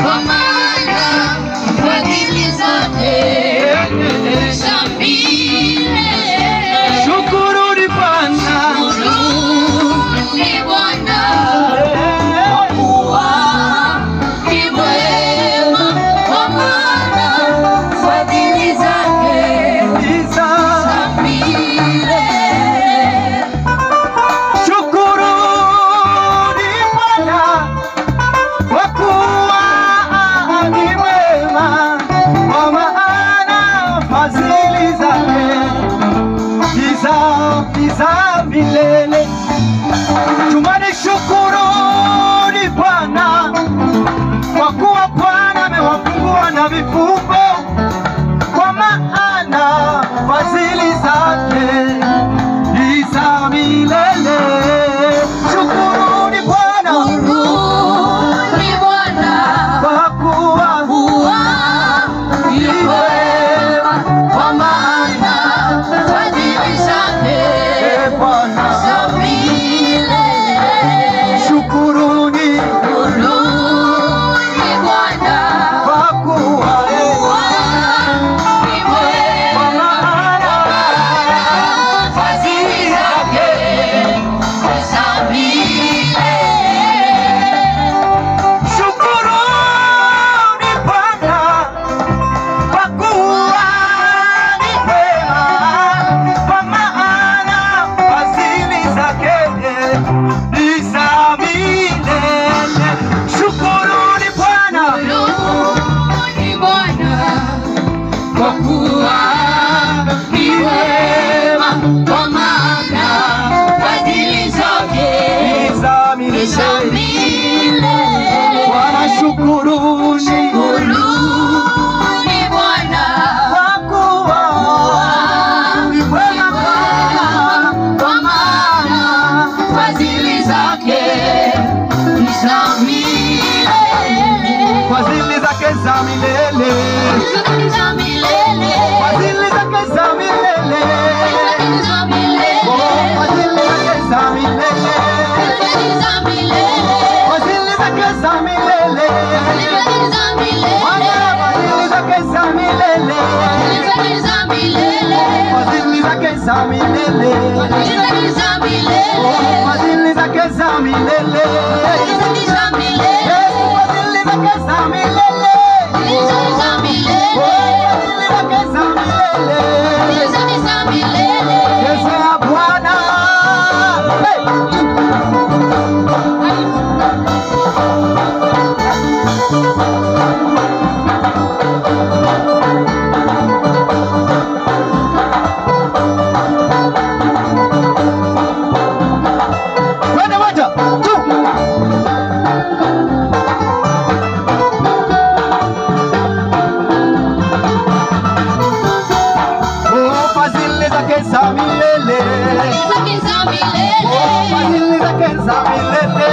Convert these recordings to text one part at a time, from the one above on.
kwa maana fadhili zake za milele. Shukuruni Bwana, shukuruni Bwana, kwa kuwa ni mwema, kwa maana fadhili zake za milele. shukuruni Bwana, kwa kuwa ni mwema, kwa maana fadhili zake ni za milele. Tumani shukuruni Bwana, kwa kuwa Bwana amewafungua na vifungo, kwa maana fadhili zake ni za milele. Shukuruni Bwana, Shukuruni Bwana, kwa kuwa ni mwema, kwa maana fadhili zake Bwana. za milele. Shukuruni Shukuruni Bwana, kwa kuwa ni mwema, fadhili zake za milele. Shukuruni Bwana, kwa kuwa ni mwema, kwa maana fadhili zake ni za milele. Shukuruni Bwana, Shukuruni Bwana, kwa kuwa ni mwema, kwa maana fadhili zake ni za ni milele. za milele. Bwana shukuruni, Shukuruni Bwana, kwa kuwa ni mwema, kwa maana fadhili zake ni za milele. fadhili zake za milele, Za milele. fadhili zake za milele, Za milele. oh, fadhili zake za milele, Za milele. fadhili zake za milele, Za milele. Bwana, fadhili zake za milele, Za milele. fadhili zake za milele, Za milele. oh, fadhili zake za milele, Za milele. Yesu, fadhili zake za milele, Za milele. oh, fadhili zake za milele. Za milele. Yesu ya Bwana. Hey! Twende moja, tu. Oh, fadhili zake za milele. Za milele. Oh, fadhili zake za milele.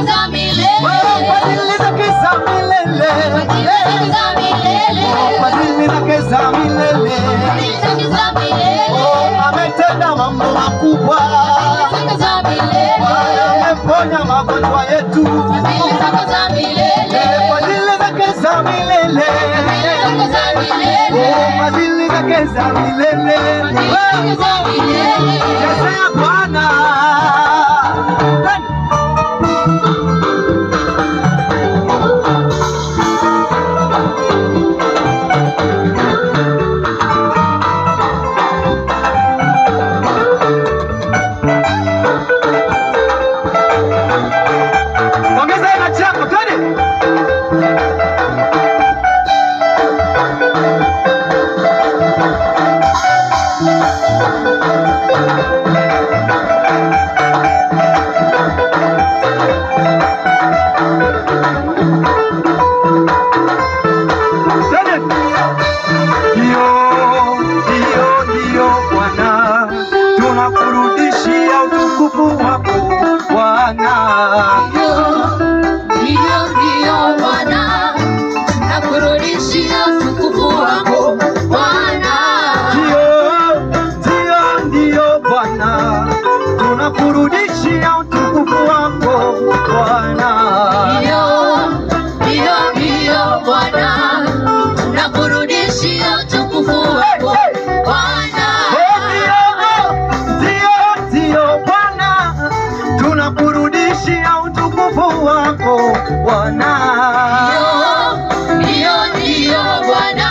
Za milele. Oh, fadhili zake za milele. Za milele. Oh, fadhili zake za milele. Za milele. Oh, ametenda mambo makubwa. Za milele. Ameponya magonjwa yetu. Za milele. Fadhili zake za milele. Za milele. Oh, fadhili zake za milele. Za milele. Yesu ya Bwana. Ongeza ina chako, twende. wako Bwana. Ndio, ndio Bwana,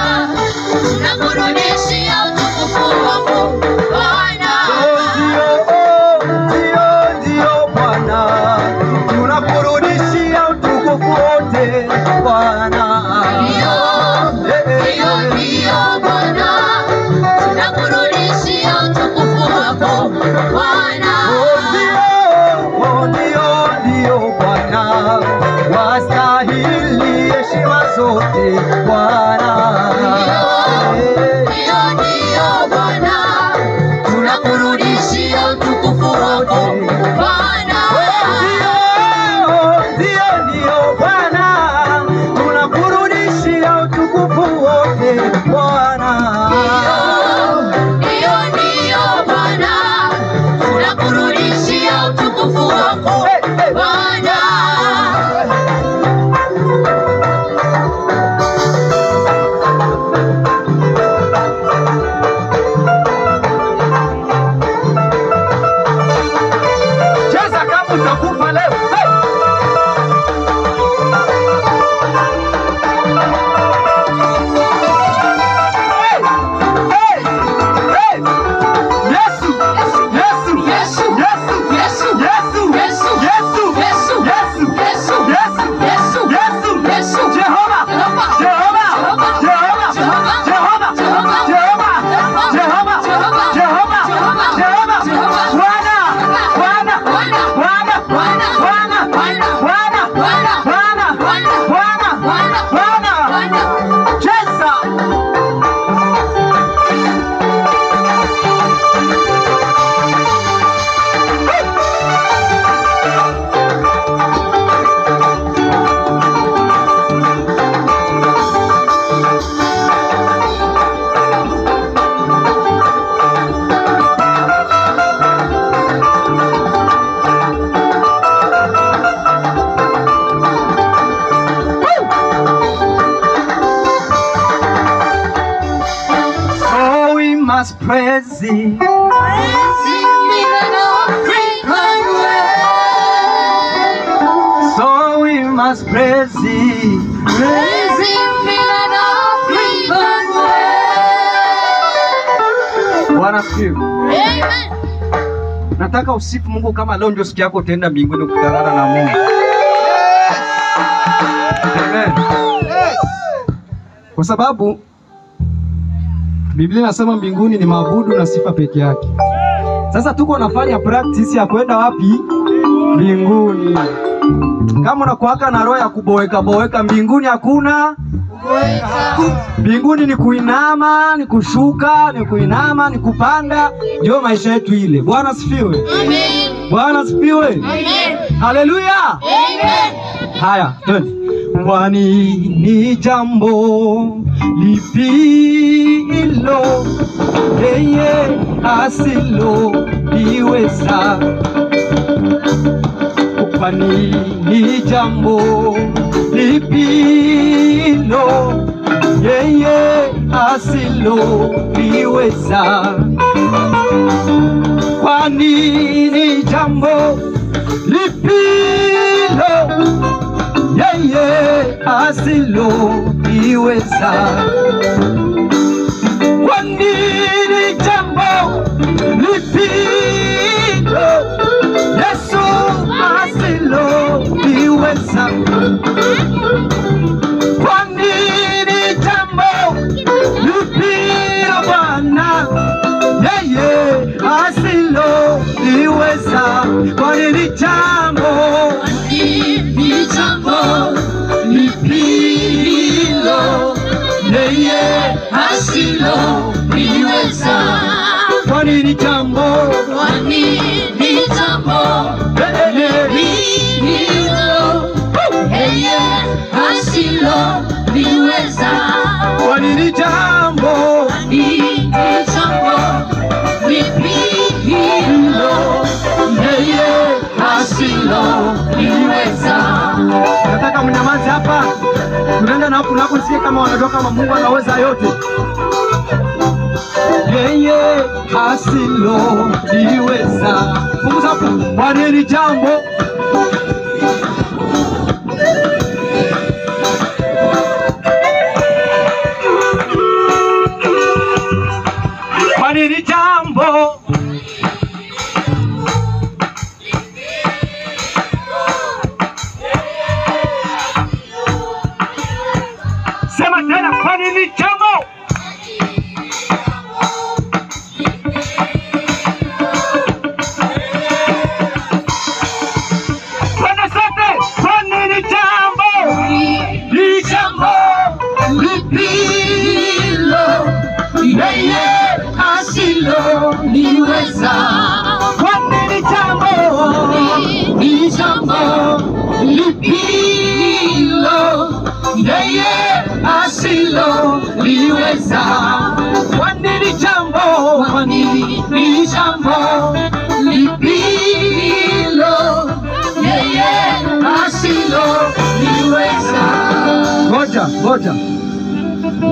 tunakurudishia utukufu wako Bwana. Ndio Bwana, tunakurudishia utukufu wote Bwana. Ndio Bwana, tunakurudishia utukufu wako Bwana. Ndio Bwana, wastahili heshima zote Bwana. Ndio Bwana, tunakurudishia utukufu wako Bwana. Ndio Bwana, tunakurudishia utukufu wote Bwana. Ndio Bwana, tunakurudishia utukufu wako Bwana. Cheza kama utakufa leo. Praise Him. So we must praise Him. Bwana asifiwe. Amen. Nataka usifu Mungu kama leo ndio siku yako utaenda mbinguni kukutana na Mungu. Amen. Kwa sababu Biblia inasema mbinguni ni maabudu na sifa peke yake. Sasa tuko nafanya practice ya kwenda wapi? Mbinguni. Kama unakuaka na roho ya kuboeka mbinguni hakuna kuboeka. Mbinguni ni kuinama, ni kushuka, ni kuinama, ni kupanda. Ndio maisha yetu ile. Bwana asifiwe. Amen. Bwana asifiwe. Amen. Haleluya. Amen. Haya, twende. Kwani ni jambo lipi hilo yeye asiloliweza? Kwani ni jambo lipi hilo yeye asiloliweza? Kwani ni jambo lipi hilo yeye asiloliweza? Kwa nini jambo lipi hilo Yesu asiloliweza? Kwa nini jambo lipi hilo Bwana yeye asiloliweza? Kwa nini jambo yeye asiloliweza? Kwa nini jambo yeye asiloliweza? Kwa nini jambo yeye asiloliweza? Nataka mnyamaze hapa. Tunaenda na huku nisikie kama wanajua kama Mungu anaweza yote. Yeye asiloliweza. Mungu sapo. Kwa nini jambo kwani ni jambo. Bwana sote, kwani ni jambo. Ni jambo lipilo yeye asiloliweza. Kwani ni jambo. Ni jambo lipilo yeye asiloliweza. Kwani ni jambo. Kwani ni jambo lipilo yeye asiloliweza. Ngoja.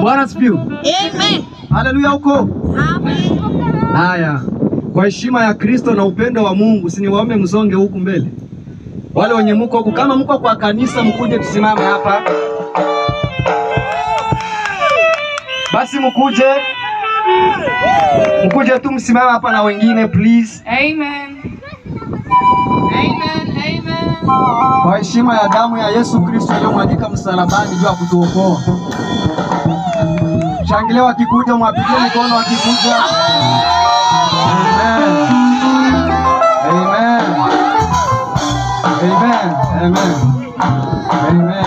Bwana asifiwe. Amen. Haleluya huko. Amen. Haya. Kwa heshima ya Kristo na upendo wa Mungu, si niwaombe msonge huku mbele. Wale wenye mko huku, kama mko kwa kanisa mkuje tusimame hapa. Basi mkuje tu msimame hapa na wengine please. Amen. Amen. Amen. Kwa heshima ya damu ya Yesu Kristo iliyomwagika msalabani juu ya kutuokoa. Shangilia wakikuja, mwapigie mikono wakikuja. Amen. Amen. Amen. Amen. Amen.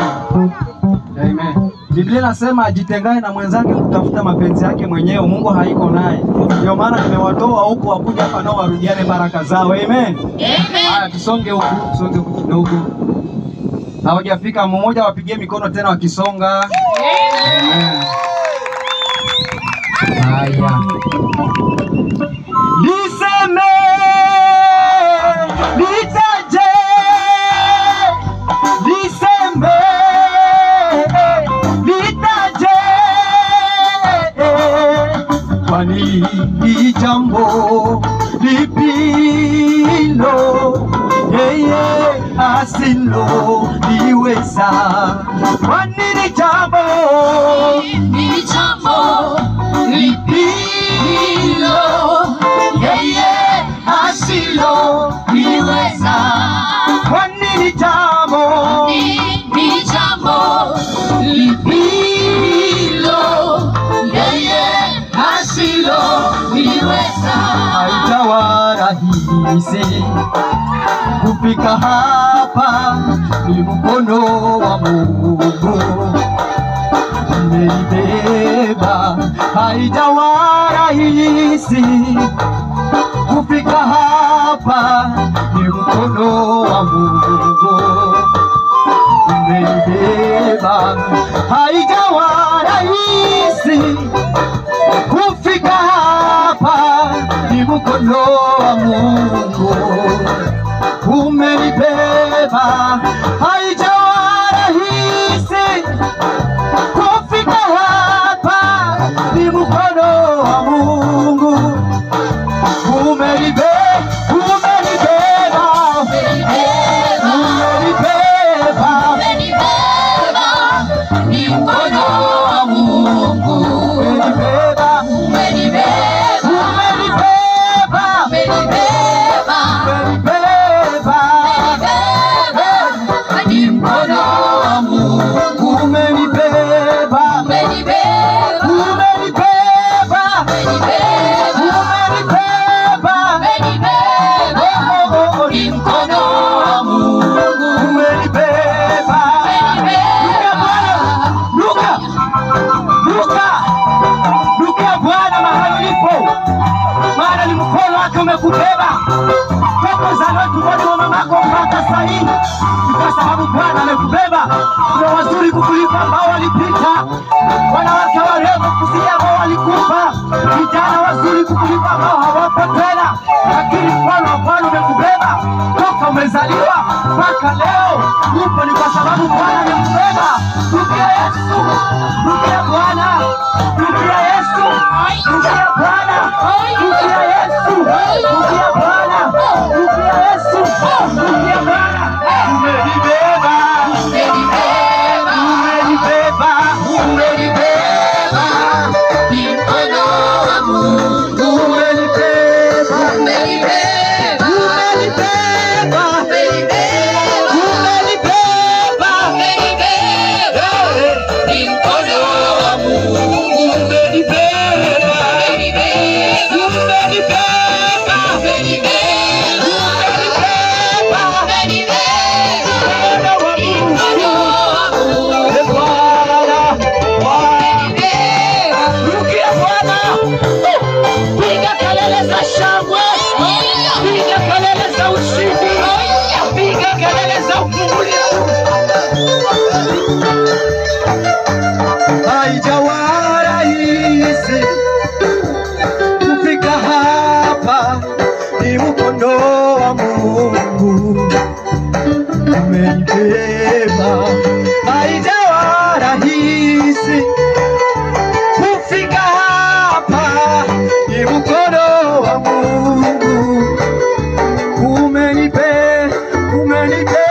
Amen. Biblia inasema ajitengae na mwenzake kutafuta mapenzi yake mwenyewe, Mungu haiko naye. Ndio maana nimewatoa huko wakuja hapa nao warudiane baraka zao. Amen. Amen. Haya, tusonge huku kidogo. Hawajafika mmoja, wapigie mikono tena wakisonga. Amen. Haya. Liseme, litaje, liseme, litaje, kwani ni jambo lipilo yeye asiloliweza. Kwani ni jambo. Ni jambo lipilo yeye asiloliweza. Kwani ni jambo. Ni jambo lipilo yeye asiloliweza. Haijawa rahisi kufika hapa, ni mkono wa Mungu umenibeba. Haijawa rahisi kufika hapa, ni mkono wa Mungu umenibeba. Haijawa rahisi kufika hapa, ni mkono wa Mungu umenibeba. Haijawa rahisi kufika hapa, ni mkono wa Mungu umenibeba. Ni mkono wa Mungu umenibeba. Ni mkono wa Mungu Umenibeba. Umekubeba toka uzaliwa tumboni mwa mamako mpaka sasa hivi, kwa sababu Bwana amekubeba. Kuna wazuri kukulipa ambao walipita, wanawake warembo kusikia ambao walikufa, vijana wazuri kukulipa ambao hawapo tena, lakini Bwana umekubeba toka umezaliwa mpaka leo upo. Ni kwa sababu Bwana amekubeba. Rudia Yesu, rudia Bwana, rudia Yesu, rudia Bwana, rudia Yesu, rudia Bwana, rudia Yesu, rudia Bwana. Umenibeba, umenibeba, Ni mkono wa Mungu umenibeba, umenibeba. umenibeba, umenibeba. haijawa rahisi kufika hapa, ni mkono wa Mungu umenibeba. Haijawa rahisi kufika hapa, ni mkono wa Mungu umenibeba, umenibeba.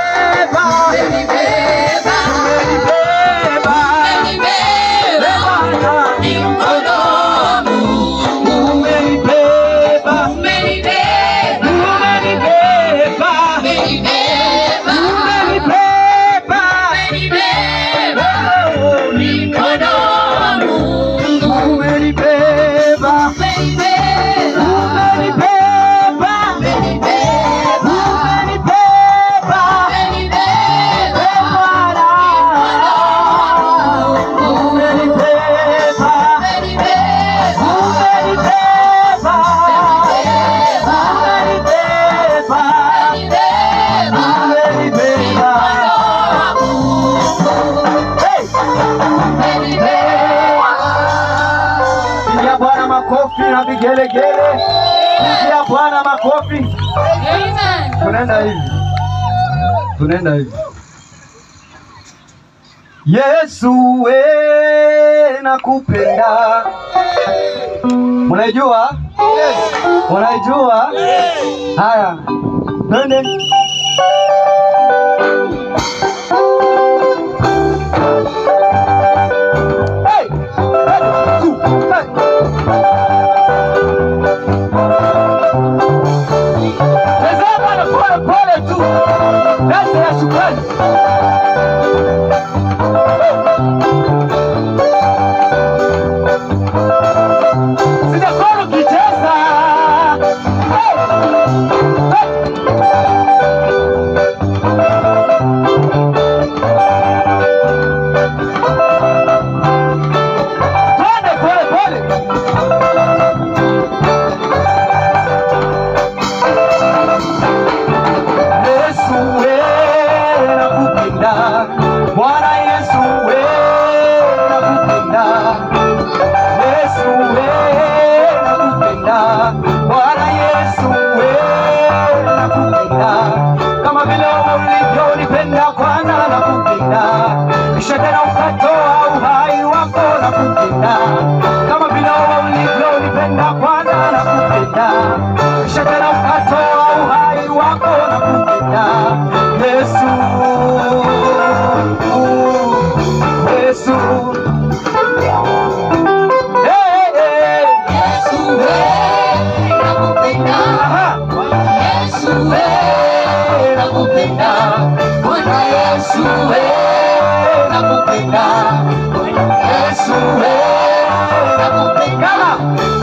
Makofi na vigelegele. Pigia Bwana makofi. Amen. Tunaenda hivi. Yesu we nakupenda. Mnaijua? Mnaijua? Haya. Twende. Kama vile ulivyonipenda kwanza nakupenda, kisha tena ukatoa uhai wako nakupenda. Kama vile ulivyonipenda kwanza nakupenda, kisha tena ukatoa uhai wako nakupenda. Yesu, Yesu, Bwana Yesu nakupenda, Yesu nakupenda,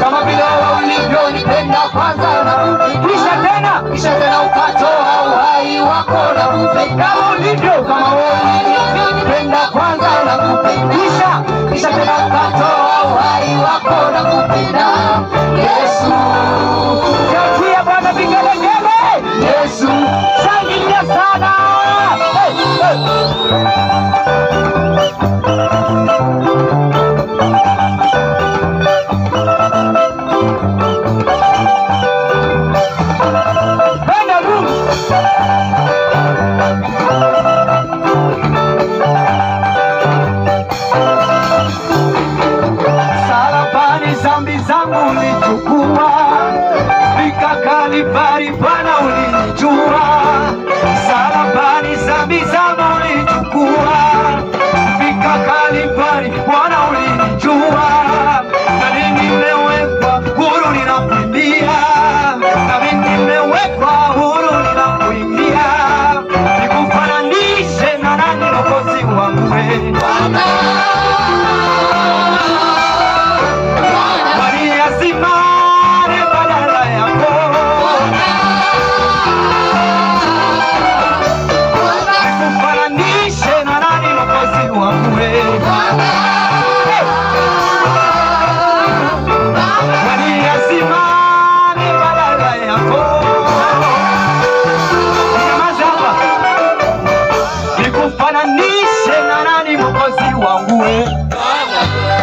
kama vile ulivyonipenda kwanza nakupenda, kisha tena ukatoa uhai wako nakupenda, kama ulivyonipenda kwanza nakupenda, kisha tena ukatoa uhai wako nakupenda. Yesu, Shakia Bwana vigelegele. Yesu, Shangilia sana. Bwana Mungu. Salabani zambi zangu ulichukua, fika Kalvari Bwana ulinijua. Salabani zambi zangu ulichukua, fika Kalvari Bwana ulinijua. Na mimi nimewekwa huru ninakuimbia, na mimi nimewekwa huru ninakuimbia. Nikufananishe na nani Mwokozi wangu wewe? Nikufananishe na nani wangu we.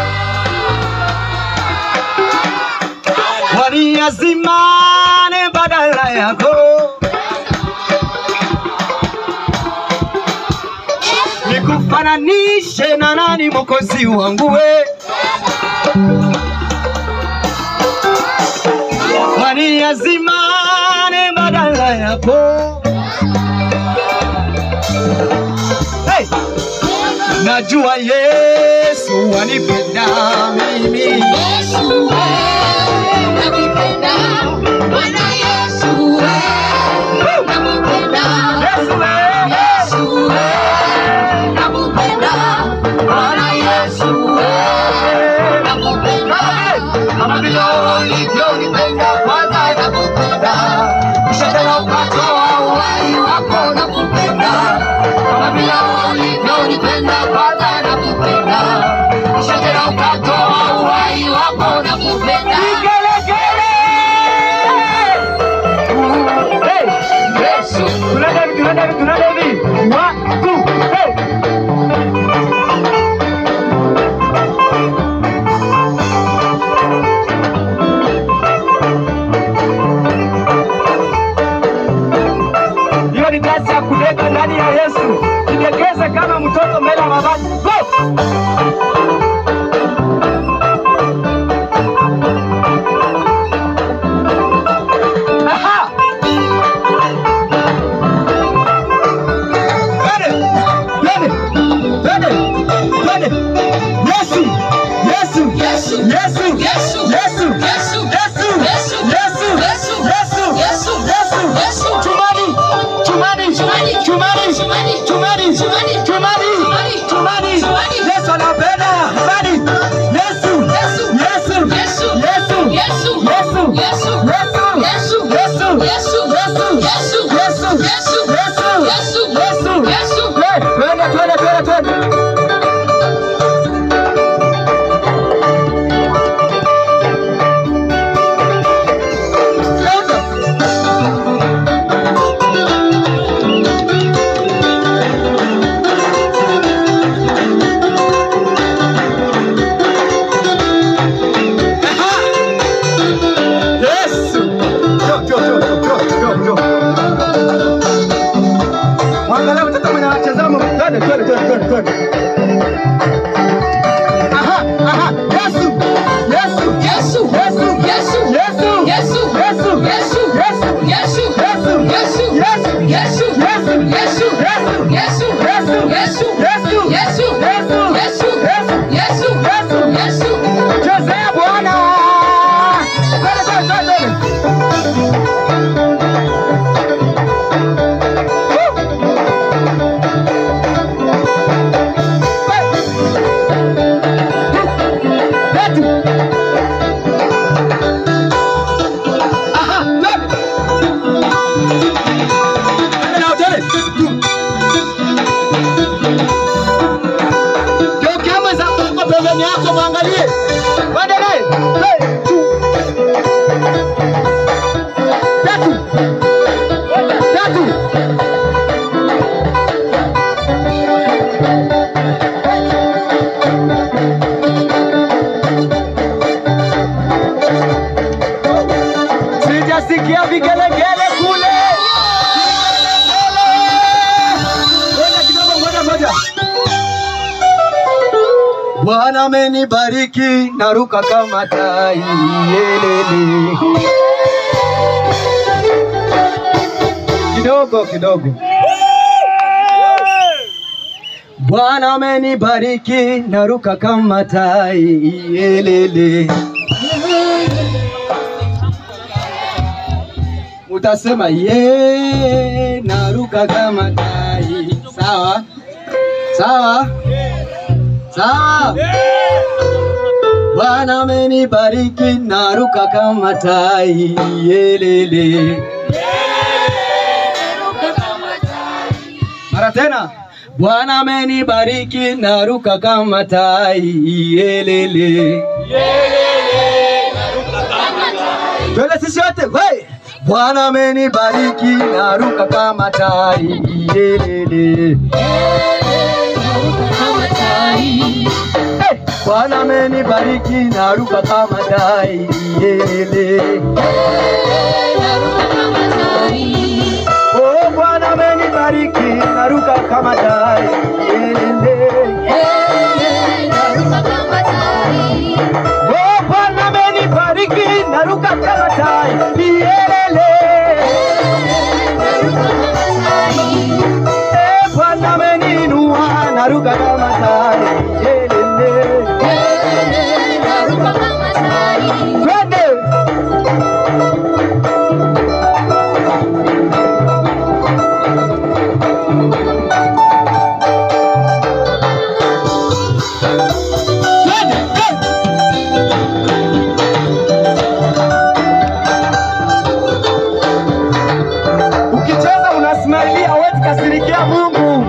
Waniazimane badala yako, nikufananishe na nani Mwokozi wangu we. Waniazimane badala yako, hey! Najua Yesu wanipenda mimi. Yesu wanipenda, Bwana Yesu wanipenda, Yesu wanipenda, Bwana Yesu wanipenda, Kama vile ulivyonipenda kwanza nakupenda, kisha tena ukatoa uhai wako nakupenda. Kama vile ulivyonipenda kwanza nakupenda, kisha tena ukatoa uhai wako nakupenda. Vigelegele! Hey! Yesu, Tunaenda hivi. 1, 2, hey! Hiyo ni kazi ya kuleta ndani ya Yesu. Jidekeze kama mtoto mbele ya mavazi. Go! Aha! Sijasikia vigelegele kule. Ngoja. Bwana amenibariki naruka kama tai yelele. Kidogo. Bwana amenibariki naruka kama tai yelele. Utasema ye naruka kama tai. Sawa. Bwana amenibariki naruka kama tai yelele. Mara tena. Bwana amenibariki naruka kama tai yelele. Twende sisi wote. Bwana amenibariki naruka kama tai yelele. Naruka kama tai. Bwana amenibariki naruka kama tai. Oh, Bwana amenibariki naruka kama tai. Oh, Bwana amenibariki naruka kama tai. Bwana ameniinua naruka kama tai. Twende. Ukicheza unasmailia, hawezi kasirikia Mungu.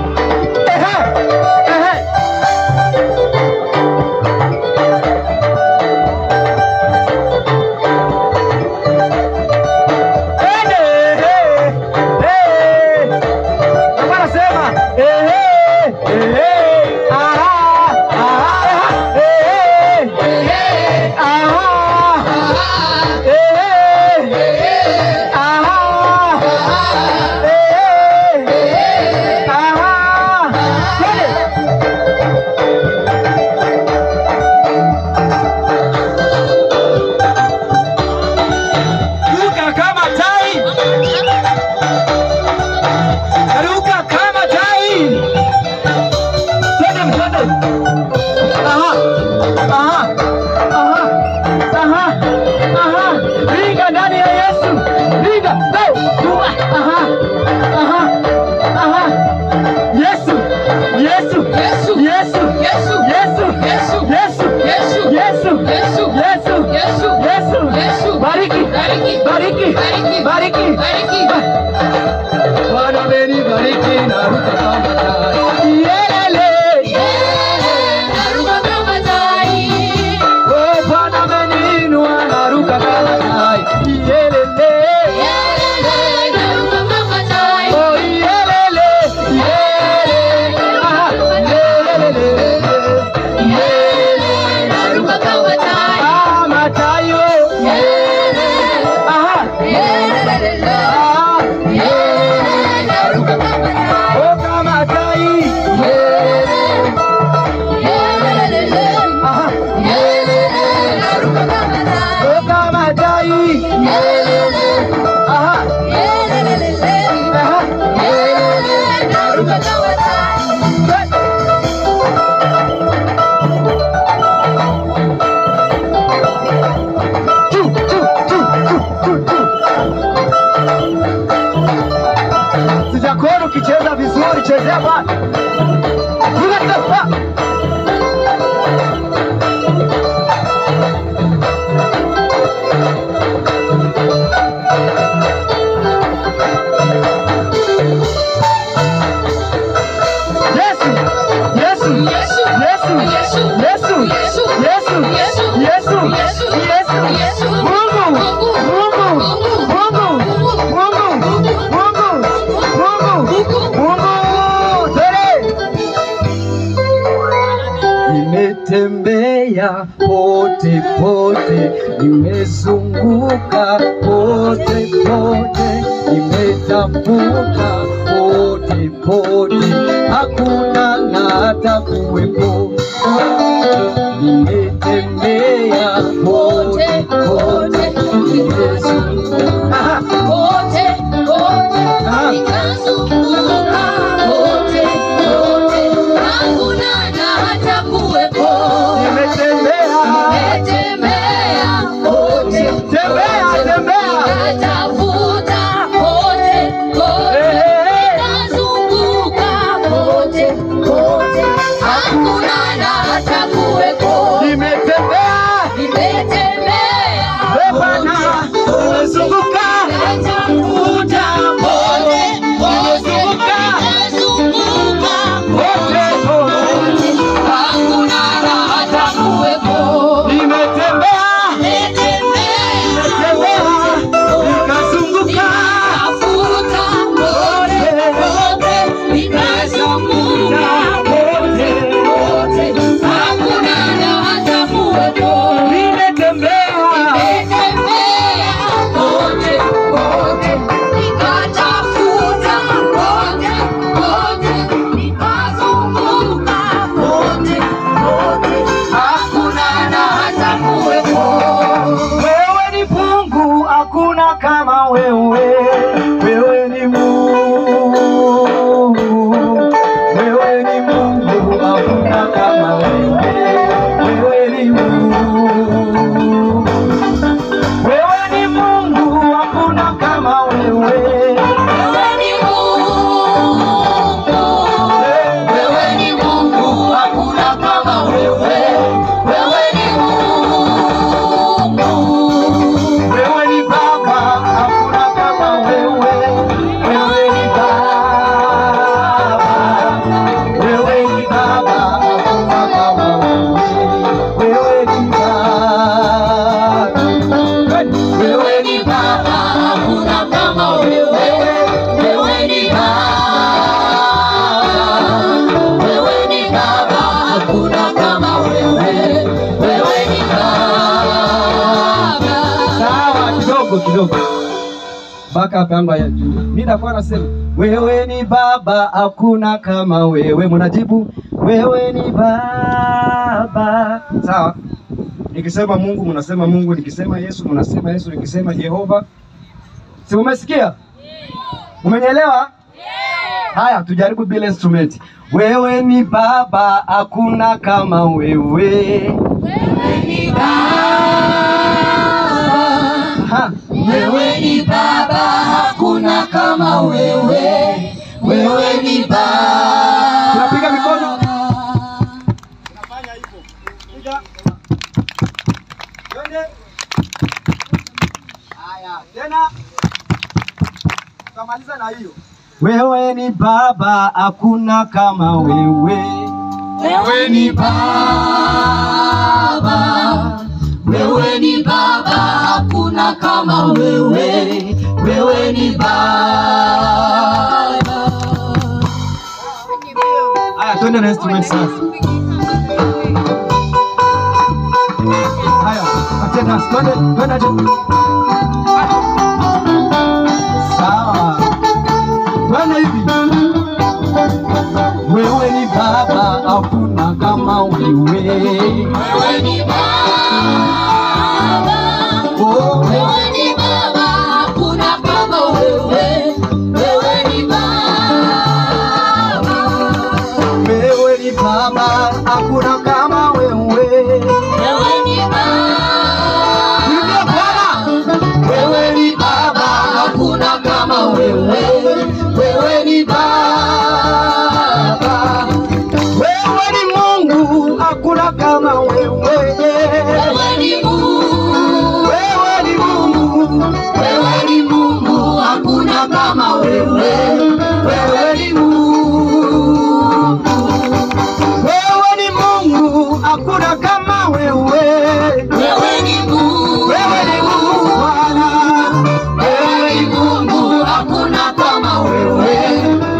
Sijakuona ukicheza vizuri, chezea bwana. Nimetembea pote pote, nimezunguka pote pote, nimetafuta pote pote, hakuna nata kuwepo. Nimetembea pote pote, nimezunguka pote pote, nikazunguka pote pote, hakuna nata kuwepo. Hakuna na hata mpaka kamba ya juu. Mimi nakuwa nasema wewe ni Baba, hakuna kama wewe. Mnajibu wewe ni Baba. Sawa? Nikisema Mungu mnasema Mungu, nikisema Yesu mnasema Yesu, nikisema Jehova. Si umesikia? Umenielewa? Haya, tujaribu bila instrument. Wewe ni Baba, hakuna kama wewe. Wewe ni Baba, wewe ni Baba, hakuna kama wewe. Wewe ni Baba. Tunapiga mikono. Tunafanya hivyo. Piga. Twende. Haya, tena. Tukamaliza na hiyo. Wewe ni Baba, hakuna kama wewe. Wewe ni Baba, wewe ni Baba, hakuna kama wewe. Wewe ni Baba. Haya, twende na instrument sasa. Haya, atenda, twende. Sawa. Twende hivi. Wewe ni Baba, hakuna kama wewe. Wewe ni Baba, wewe ni Baba, hakuna kama wewe. Wewe ni Baba, Wewe ni Baba, hakuna kama wewe. wewe ni Baba, Ndio Bwana. wewe ni Baba, hakuna kama wewe. Wewe ni Baba, Wewe ni Mungu, hakuna kama wewe. wewe ni Mungu, Wewe ni Mungu. wewe ni Mungu, hakuna kama wewe. Wewe ni Mungu, Wewe ni Mungu, hakuna kama wewe. wewe ni Mungu, Wewe ni Mungu Bwana. wewe ni Mungu, hakuna kama wewe.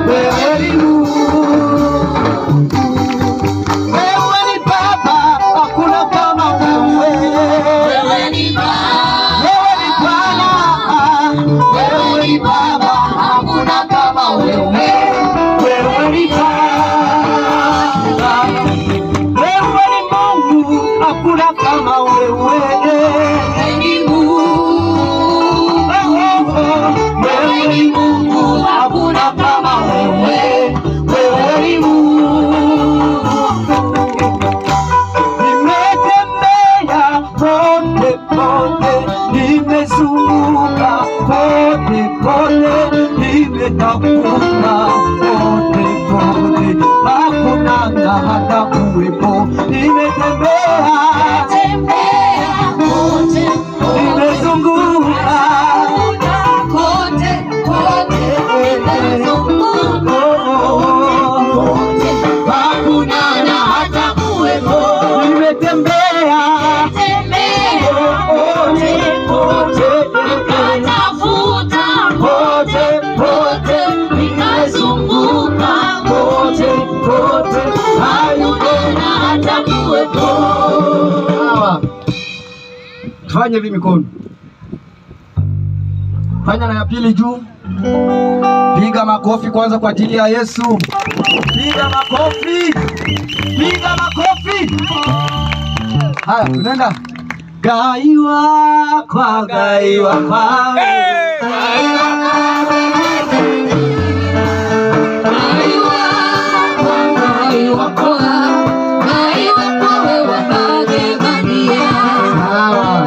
Wewe ni Mungu. Wewe ni Baba, hakuna kama wewe. Wewe ni Baba, Wewe ni Bwana. wewe ni Baba, hakuna kama wewe. Wewe ni Baba. Wewe ni Mungu, hakuna kama wewe. Wewe ni Mungu, wewe ni Mungu, hakuna kama wewe. Wewe ni Mungu, Nimetembea pote pote, nimezunguka pote pote, nimetafuta pote pote, hakuna na hata kuwepo. Nimetembea, tembea kote kote, nimezunguka kote kote, nimezunguka kote, hakuna na hata kuwepo. nimetembea Tembea kote kote, nikatafuta kote kote, nikazunguka kote kote, hakuna na hata kuwepo. Sawa. Tufanye hivi mikono. Fanya na ya pili juu. Piga makofi kwanza kwa ajili ya Yesu. Piga makofi. Piga makofi. Haya, tunaenda. Gaiwa kwa gaiwa kwa. Sawa.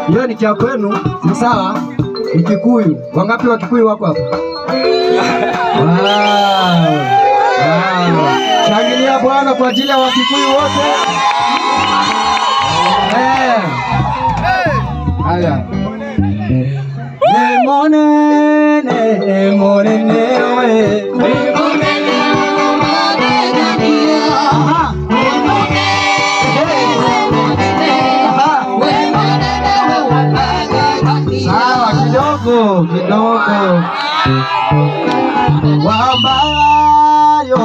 Hiyo ni kia kwenu, ni sawa? Ni Kikuyu. Wangapi wa Kikuyu wako hapa? Wow. Wow. Shangilia Bwana kwa ajili ya Wakikuyu wote. Haya. Sawa, kidogo kidogo. Wambarayo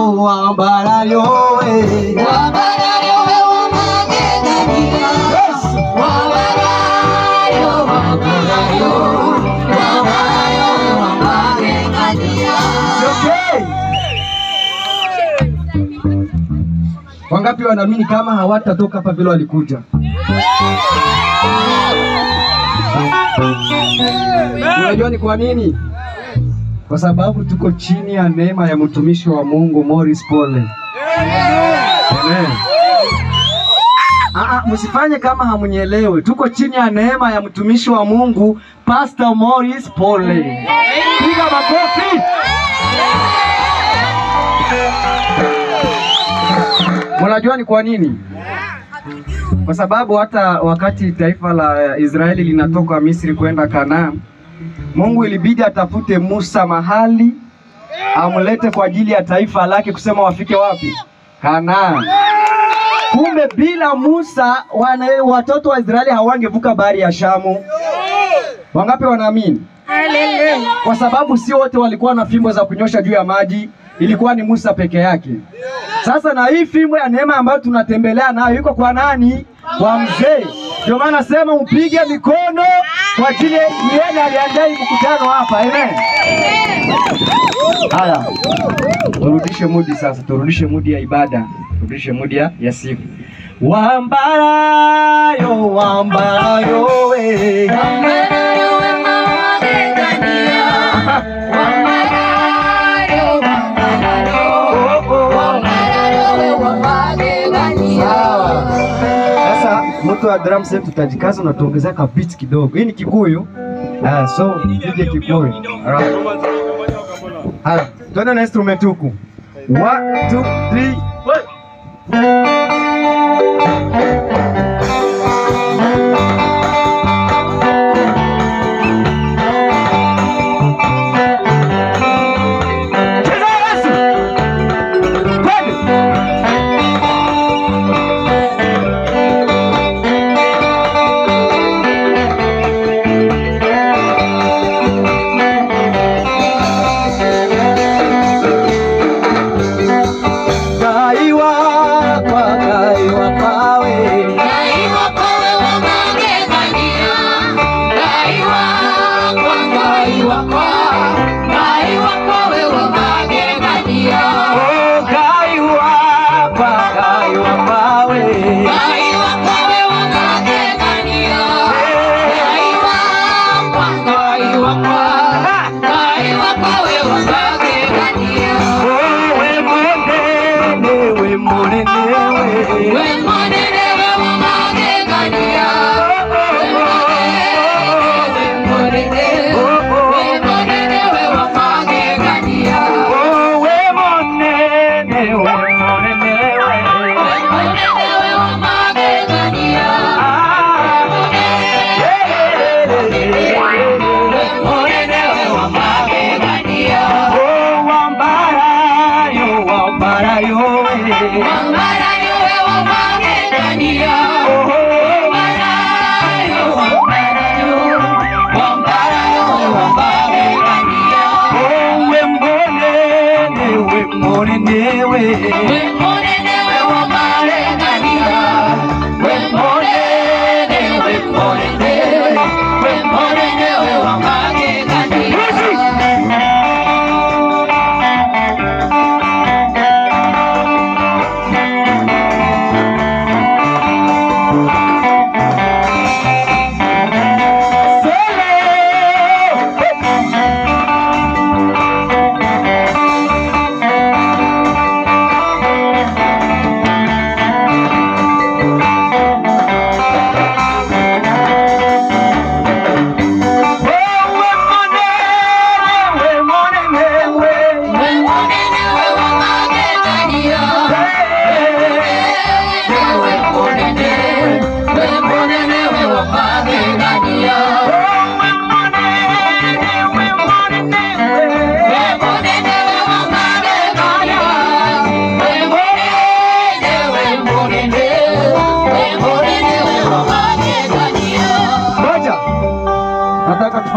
Wangapi wanaamini kama hawatatoka hapa vile walikuja? Unajua ni kwa nini? Kwa sababu tuko chini ya neema ya mtumishi wa Mungu Morris Pole. Amen. Msifanye kama hamunyelewe. Tuko chini ya neema ya mtumishi wa Mungu Pastor Morris Pole. Piga makofi. Unajua ni kwa nini? Kwa sababu hata wakati taifa la Israeli linatoka Misri kwenda Kanaani, Mungu ilibidi atafute Musa mahali amlete kwa ajili ya taifa lake kusema wafike wapi? Kanaani. Kumbe bila Musa watoto wa Israeli hawangevuka bahari ya Shamu. Wangapi wanaamini? Kwa sababu si wote walikuwa na fimbo za kunyosha juu ya maji, ilikuwa ni Musa peke yake. Sasa na hii fimbo ya neema ambayo tunatembelea nayo iko kwa nani? Kwa mzee. Ndio maana nasema upige mikono kwa ajili yeye aliandaa mkutano hapa. Amen. Haya. Turudishe mudi sasa, turudishe mudi ya ibada, turudishe mudi ya sifa. Wambarayo, wambarayo we. Wambarayo we mawagegania. Wambarayo, wambarayo we mawagegania. Sasa mtu wa drum set tutajikaza na tuongezea ka beat kidogo. Hii ni Kikuyu. So tuje Kikuyu. Haya, tuende na instrument huku. 1 2 3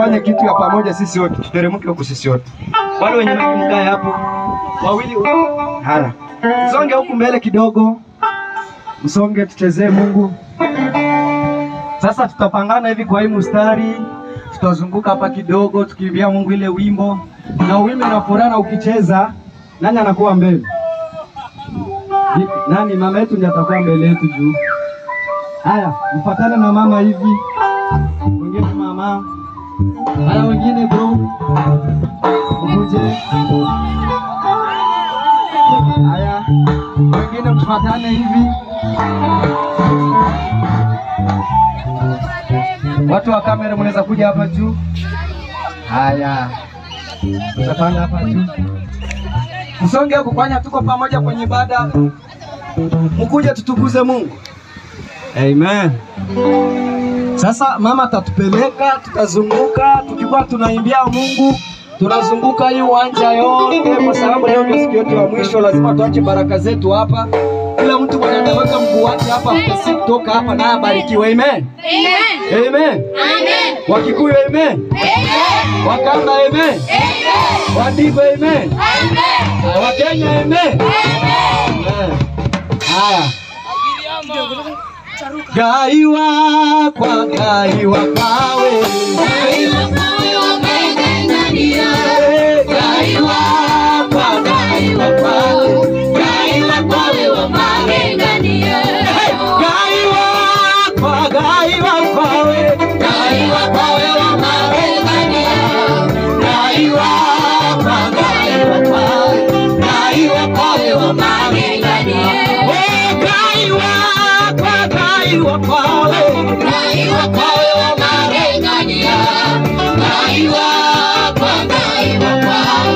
tufanye kitu ya pamoja sisi wote, tuteremke huko sisi wote. Wale wenye mkae hapo wawili hala. Msonge huku mbele kidogo. Msonge tuchezee Mungu. Sasa tutapangana hivi kwa hii mstari. Tutazunguka hapa kidogo tukiimbia Mungu ile wimbo. Na wimbo na furaha ukicheza, nani anakuwa mbele? Nani mama yetu ndiye atakuwa mbele yetu juu. Haya, mfuatane na mama hivi. Wengine mama. Haya wengine bro. Mkuje. Haya. Wengine mfuatane hivi. Watu wa kamera mnaweza kuja hapa juu. Haya. Tutapanda hapa juu. Msonge huko kwani tuko pamoja kwenye ibada. Mkuje tutukuze Mungu. Amen. Sasa mama atatupeleka, tutazunguka, tukikuwa tunaimbia Mungu, tunazunguka hii uwanja yote kwa sababu leo ndio siku yetu ya mwisho, lazima tuache baraka zetu hapa. Kila mtu mwenye anaweka mguu wake hapa kutoka hapa na abarikiwe. Amen. Amen. Amen. Amen. Wakikuyu amen. Amen. Wakamba amen. Amen. Wandigo amen. Amen. Wakenya amen. Amen. Haya. Gaiwa kwa gaiwa kawe. Gaiwa kawe wameng'ang'ania. Gaiwa kwa gaiwa kawe. Gaiwa kawe wameng'ang'ania. Gaiwa kwa gaiwa kawe. Gaiwa kawe wameng'ang'ania. Gaiwa kwa gaiwa kawe. Gaiwa kawe wameng'ang'ania. Gaiwa kwawe, gaiwa kwawe wameng'ang'ania. Gaiwa kwa gaiwa kwawe,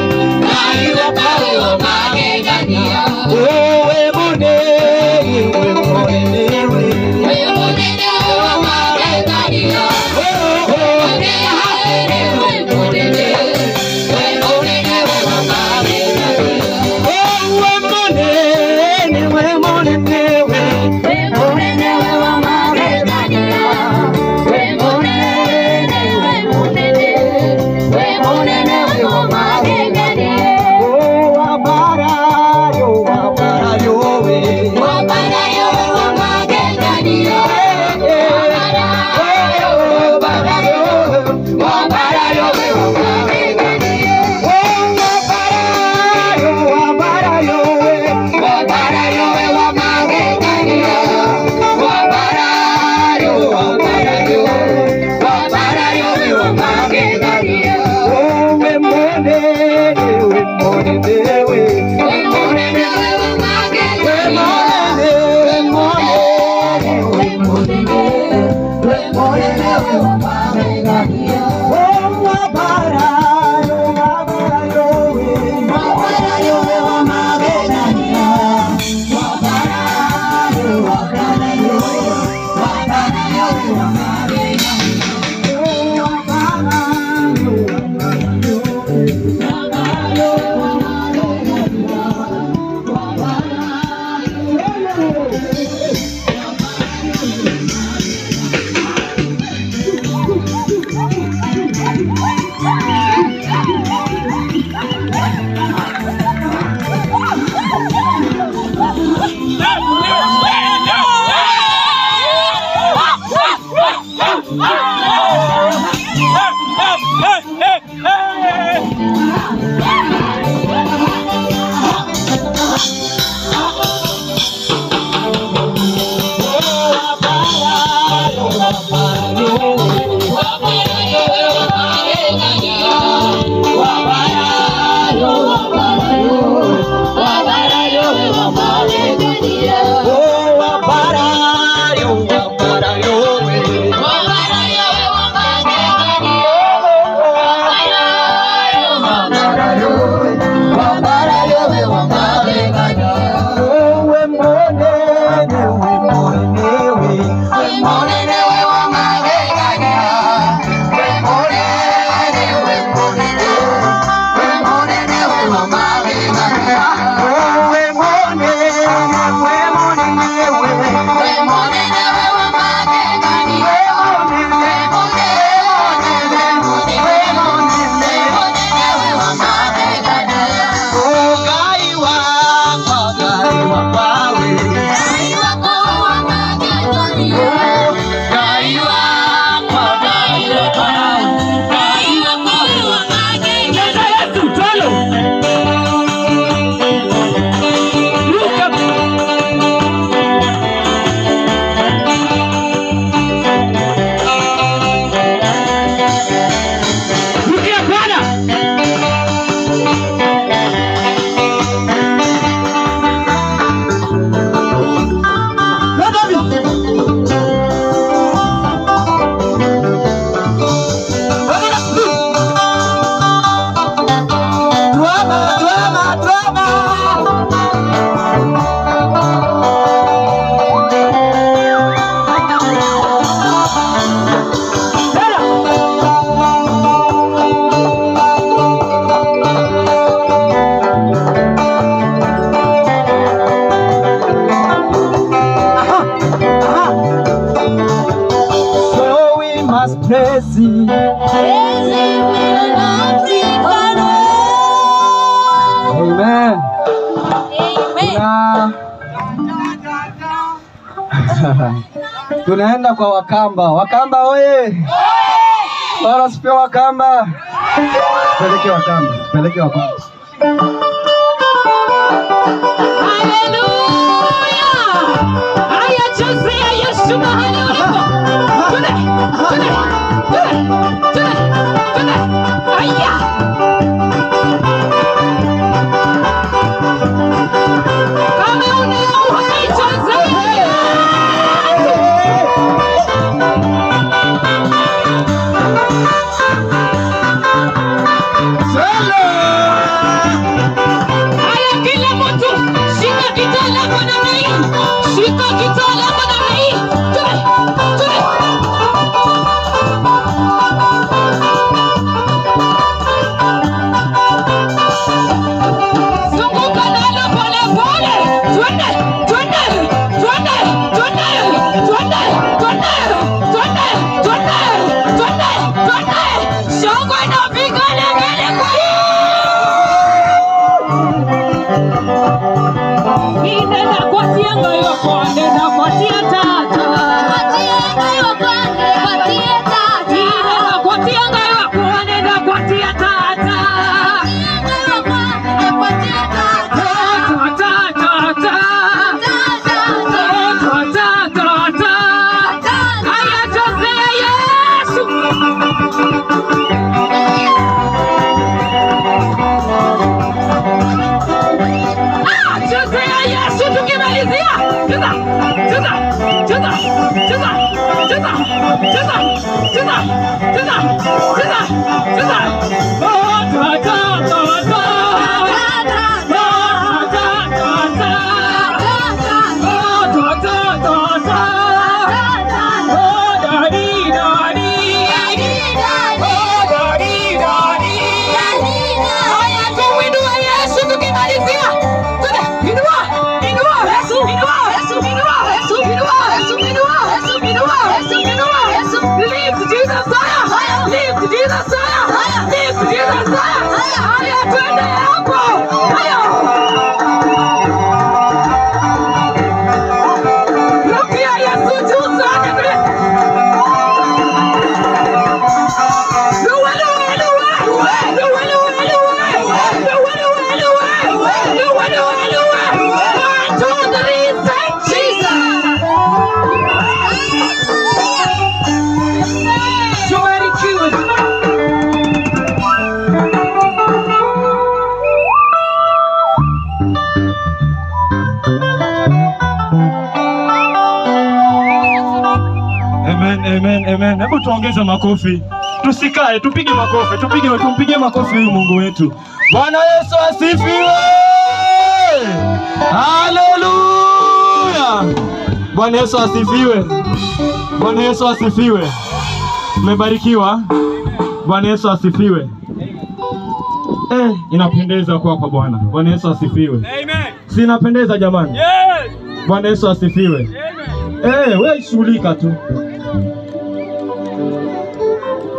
gaiwa kwawe wameng'ang'ania. Wewe munene, wewe munene, wewe munene wameng'ang'ania. Wewe munene, wewe munene, wewe munene wameng'ang'ania. Wewe munene, wewe munene. praise. Amen. Tunaenda kwa Wakamba. Wakamba oye! Bora sipe Wakamba. Peleke Wakamba. Peleke Wakamba. Amen. Hebu tuongeze makofi. Tusikae, tupige makofi. Tumpige makofi huyu Mungu wetu. Bwana Yesu asifiwe. Haleluya. Bwana Yesu asifiwe. Bwana Yesu asifiwe. Mmebarikiwa. Bwana Yesu asifiwe. Inapendeza kwa Bwana. Bwana Yesu asifiwe. Amen. Si inapendeza jamani? Yes. Bwana Yesu asifiwe. Amen. Wewe shughulika tu.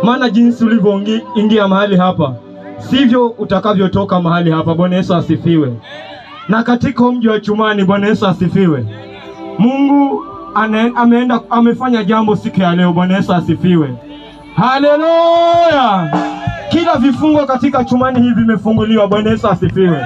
Maana jinsi ulivyoingia mahali hapa sivyo utakavyotoka mahali hapa. Bwana Yesu asifiwe. Na katika mji wa Chumani, Bwana Yesu asifiwe, Mungu amefanya jambo siku ya leo. Bwana Yesu asifiwe. Haleluya. Kila vifungo katika Chumani hivi vimefunguliwa. Bwana Yesu asifiwe.